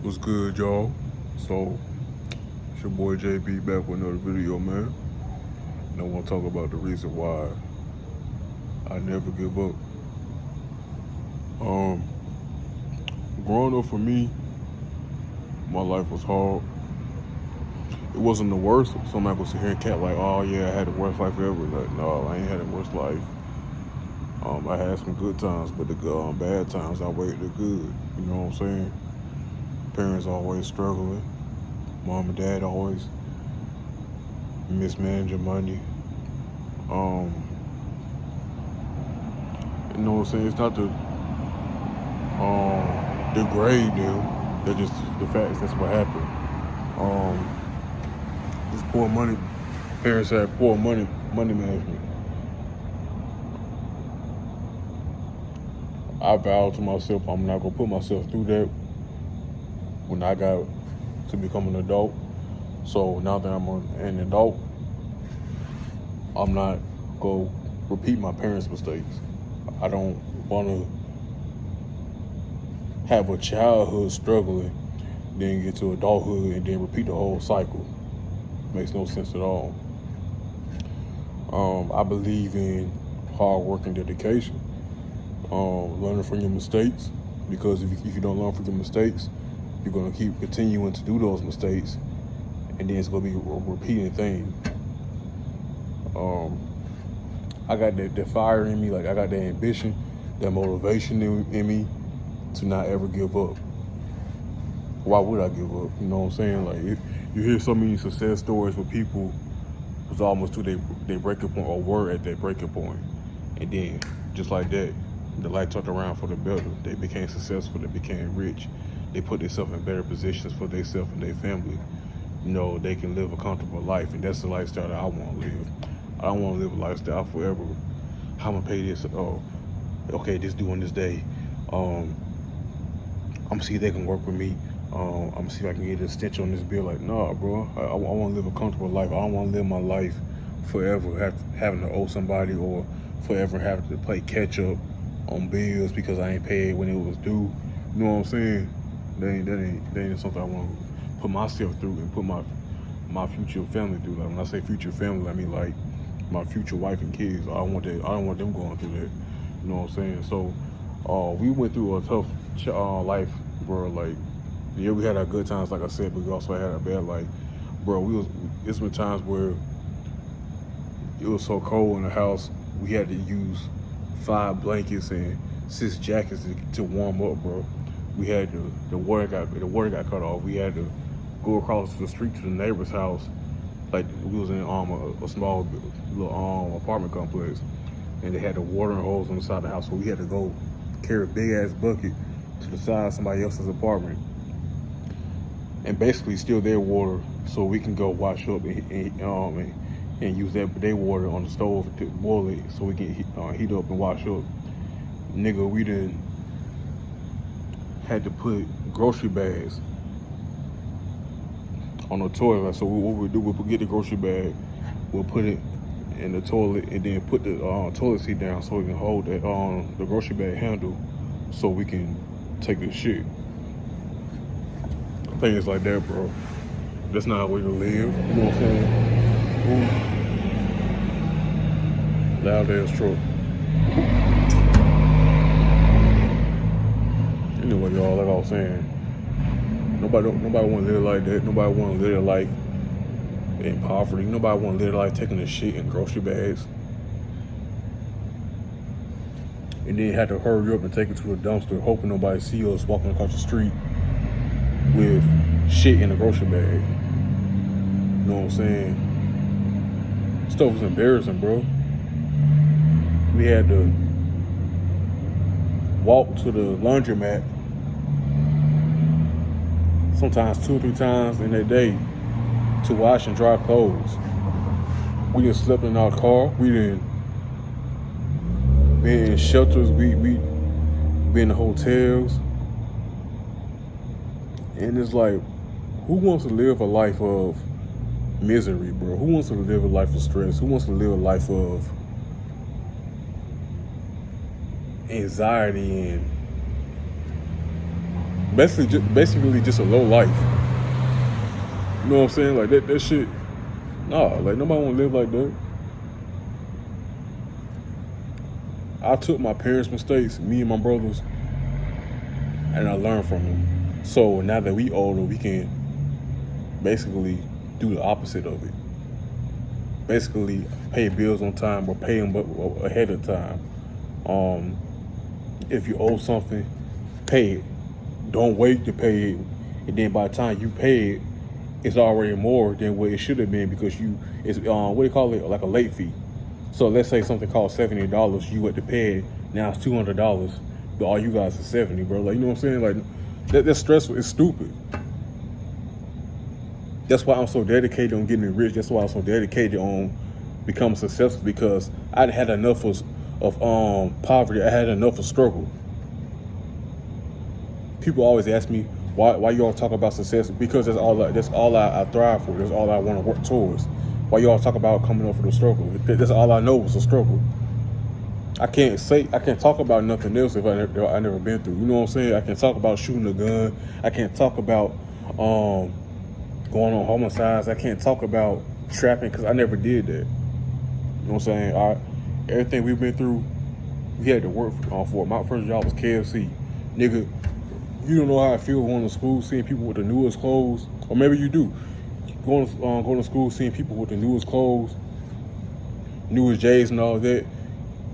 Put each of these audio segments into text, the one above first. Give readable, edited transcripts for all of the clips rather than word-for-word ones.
What's good, y'all? So, it's your boy JB back with another video, man. And I want to talk about the reason why I never give up. Um, Growing up for me, my life was hard. It wasn't the worst. Somebody could sit here and cat like, oh yeah, I had the worst life ever. Like, no, I ain't had the worst life. I had some good times, but the bad times outweighed the good. You know what I'm saying? Parents always struggling. Mom and dad always mismanaging money. Um, you know what I'm saying? It's not to degrade them. They're just the facts. That's what happened. This poor money. Parents had poor money management. I vowed to myself I'm not gonna put myself through that when I got to become an adult. So now that I'm an adult, I'm not gonna repeat my parents' mistakes. I don't want to have a childhood struggling, then get to adulthood and then repeat the whole cycle. Makes no sense at all. I believe in hard work and dedication. Learning from your mistakes, because if you don't learn from your mistakes, you're gonna keep continuing to do those mistakes, and then it's gonna be a repeating thing. I got that fire in me, like I got that ambition, that motivation in me to not ever give up. Why would I give up? You know what I'm saying? Like, you hear so many success stories where people was almost to their breaking point, or were at their breaking point, and then just like that, the light turned around for the better. They became successful. They became rich. They put themselves in better positions for themselves and their family. You know, they can live a comfortable life, and that's the lifestyle that I want to live. I don't want to live a lifestyle forever. How I'm gonna pay this? Oh, okay, this due on this day. I'm gonna see if they can work with me. I'm gonna see if I can get a stitch on this bill. Like, nah, bro. I want to live a comfortable life. I don't want to live my life forever having to owe somebody, or forever having to play catch up on bills because I ain't paid when it was due. You know what I'm saying? That ain't something I want to put myself through and put my future family through. Like, when I say future family, I mean like my future wife and kids. I don't want them going through that. You know what I'm saying? So, we went through a tough life, bro. Like, yeah, we had our good times, like I said, but we also had our bad life, bro. It's been times where it was so cold in the house, we had to use 5 blankets and 6 jackets to warm up, bro. We had the water got cut off. We had to go across the street to the neighbor's house. Like, we was in a small little apartment complex, and they had the watering hose on the side of the house, so we had to go carry a big ass bucket to the side of somebody else's apartment and basically steal their water so we can go wash up and use their water on the stove to boil it so we can heat up and wash up. Nigga, we done had to put grocery bags on the toilet. So what we'll do, we'll get the grocery bag, we'll put it in the toilet, and then put the toilet seat down so we can hold that the grocery bag handle so we can take the shit. Things like that, bro. That's not a way to live. You know what I'm saying? Ooh. Loud ass truck. Anyway, y'all, like I was saying, nobody want to live like that. Nobody want to live their life in poverty. Nobody want to live their life taking the shit in grocery bags, and then had to hurry up and take it to a dumpster, hoping nobody see us walking across the street with shit in a grocery bag. You know what I'm saying? Stuff was embarrassing, bro. We had to walk to the laundromat sometimes 2 or 3 times in a day to wash and dry clothes. We didn't sleep in our car. We didn't be in shelters. We be in the hotels. And it's like, who wants to live a life of misery, bro? Who wants to live a life of stress? Who wants to live a life of anxiety and basically just a low life. You know what I'm saying? Like that shit. Nah, like nobody want to live like that. I took my parents' mistakes, me and my brothers, and I learned from them. So now that we older, we can basically do the opposite of it. Basically, pay bills on time or pay them ahead of time. If you owe something, pay it. Don't wait to pay it, and then by the time you pay it, it's already more than what it should have been because it's what do you call it, like a late fee. So let's say something costs $70, you went to pay it, now it's $200, but all you guys is $70, bro. Like, you know what I'm saying? Like that's stressful. It's stupid. That's why I'm so dedicated on getting rich. That's why I'm so dedicated on becoming successful, because I had enough of poverty. I had enough of struggle. People always ask me why you all talk about success, because that's all I thrive for. That's all I want to work towards. Why you all talk about coming over the struggle? That's all I know was a struggle. I can't talk about nothing else if I never been through. You know what I'm saying? I can talk about shooting a gun. I can't talk about going on homicides. I can't talk about trapping because I never did that. You know what I'm saying? Everything we've been through, we had to work for. My first job was KFC. Nigga, you don't know how I feel going to school, seeing people with the newest clothes. Or maybe you do. Going to school, seeing people with the newest clothes, newest J's and all that,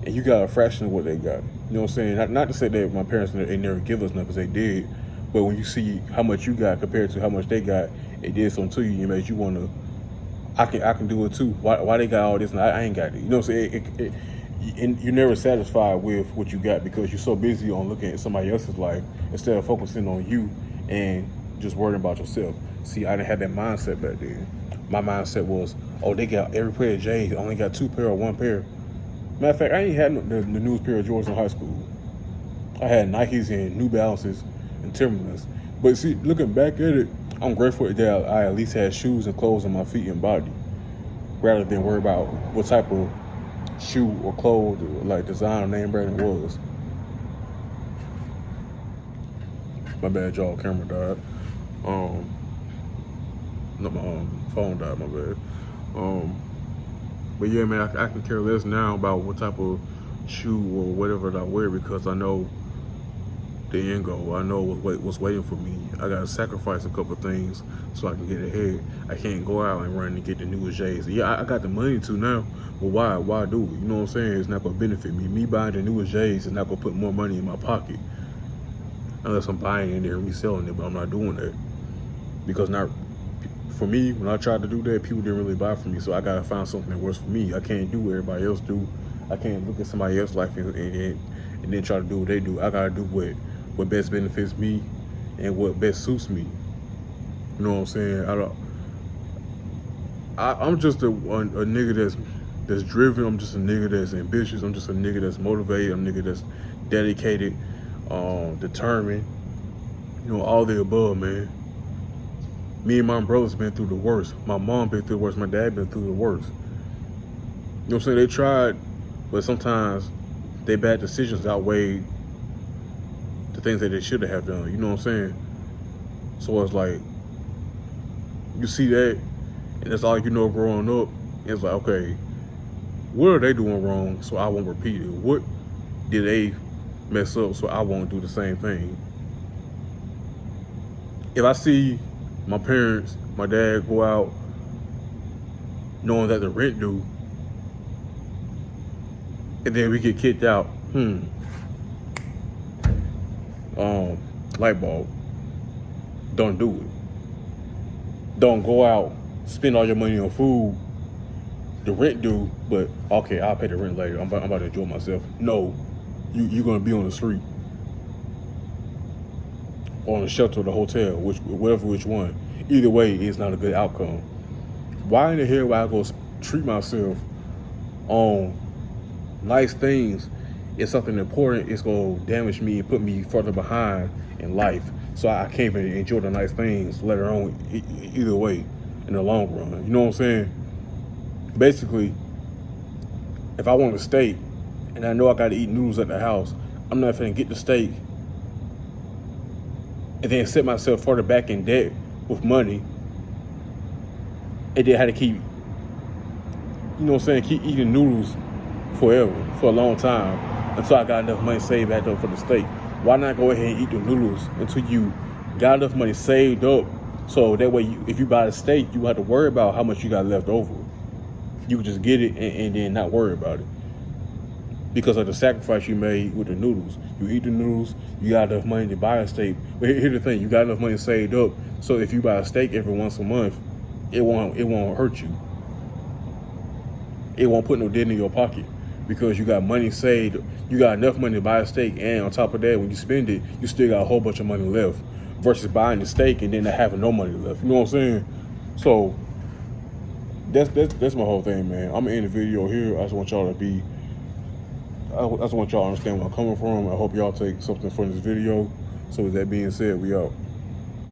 and you got a fraction of what they got. You know what I'm saying? Not to say that my parents they never give us nothing, because they did. But when you see how much you got compared to how much they got, it did something to you. It made you want to, I can do it too. Why they got all this and I ain't got it? You know what I'm saying? And you're never satisfied with what you got because you're so busy on looking at somebody else's life instead of focusing on you and just worrying about yourself. See, I didn't have that mindset back then. My mindset was, oh, they got every pair of J's. I only got 2 pair or 1 pair. Matter of fact, I ain't had the newest pair of Jordans in high school. I had Nikes and New Balances and Timberlands. But see, looking back at it, I'm grateful that I at least had shoes and clothes on my feet and body, rather than worry about what type of shoe or clothes or like design or name brand it was. My bad, y'all. Camera died. No, my phone died. My bad. But yeah, man, I can care less now about what type of shoe or whatever that I wear, because I know the end goal. I know what's waiting for me. I gotta sacrifice a couple things so I can get ahead. I can't go out and run and get the newest J's. Yeah, I got the money to now, but why do it? You know what I'm saying? It's not gonna benefit me. Me buying the newest J's is not gonna put more money in my pocket, unless I'm buying it in there and reselling it, but I'm not doing that. Because for me, when I tried to do that, people didn't really buy from me, so I gotta find something that works for me. I can't do what everybody else do. I can't look at somebody else's life and then try to do what they do. I gotta do what best benefits me and what best suits me. You know what I'm saying? I'm just a nigga that's driven. I'm just a nigga that's ambitious. I'm just a nigga that's motivated. I'm a nigga that's dedicated, determined. You know, all the above, man. Me and my brothers been through the worst. My mom been through the worst. My dad been through the worst. You know what I'm saying? They tried, but sometimes their bad decisions outweighed the things that they should have done. You know what I'm saying? So it's like, you see that, and that's all you know growing up. It's like, okay, what are they doing wrong so I won't repeat it? What did they mess up so I won't do the same thing? If I see my parents, my dad go out knowing that the rent due, and then we get kicked out, light bulb, don't do it. Don't go out, spend all your money on food, the rent due, but okay, I'll pay the rent later. I'm about to enjoy myself. No, you're gonna be on the street, or on the shelter or the hotel, which one. Either way, it's not a good outcome. Why in the hell would I go treat myself on nice things if something important is gonna damage me and put me further behind in life, so I can't even enjoy the nice things later on, either way, in the long run. You know what I'm saying? Basically, if I want a steak and I know I gotta eat noodles at the house, I'm not finna get the steak and then set myself further back in debt with money, and then had to keep, you know what I'm saying, keep eating noodles forever, for a long time, until I got enough money saved back up for the steak. Why not go ahead and eat the noodles until you got enough money saved up, so that way if you buy the steak, you don't have to worry about how much you got left over. You can just get it and then not worry about it, because of the sacrifice you made with the noodles. You eat the noodles, you got enough money to buy a steak. But here's the thing, you got enough money saved up, so if you buy a steak every once a month, it won't hurt you. It won't put no dent in your pocket, because you got money saved. You got enough money to buy a steak, and on top of that, when you spend it, you still got a whole bunch of money left, versus buying the steak and then not having no money left. You know what I'm saying? So that's my whole thing, man. I'm gonna end the video here. I just want y'all to understand where I'm coming from. I hope y'all take something from this video. So with that being said, we out.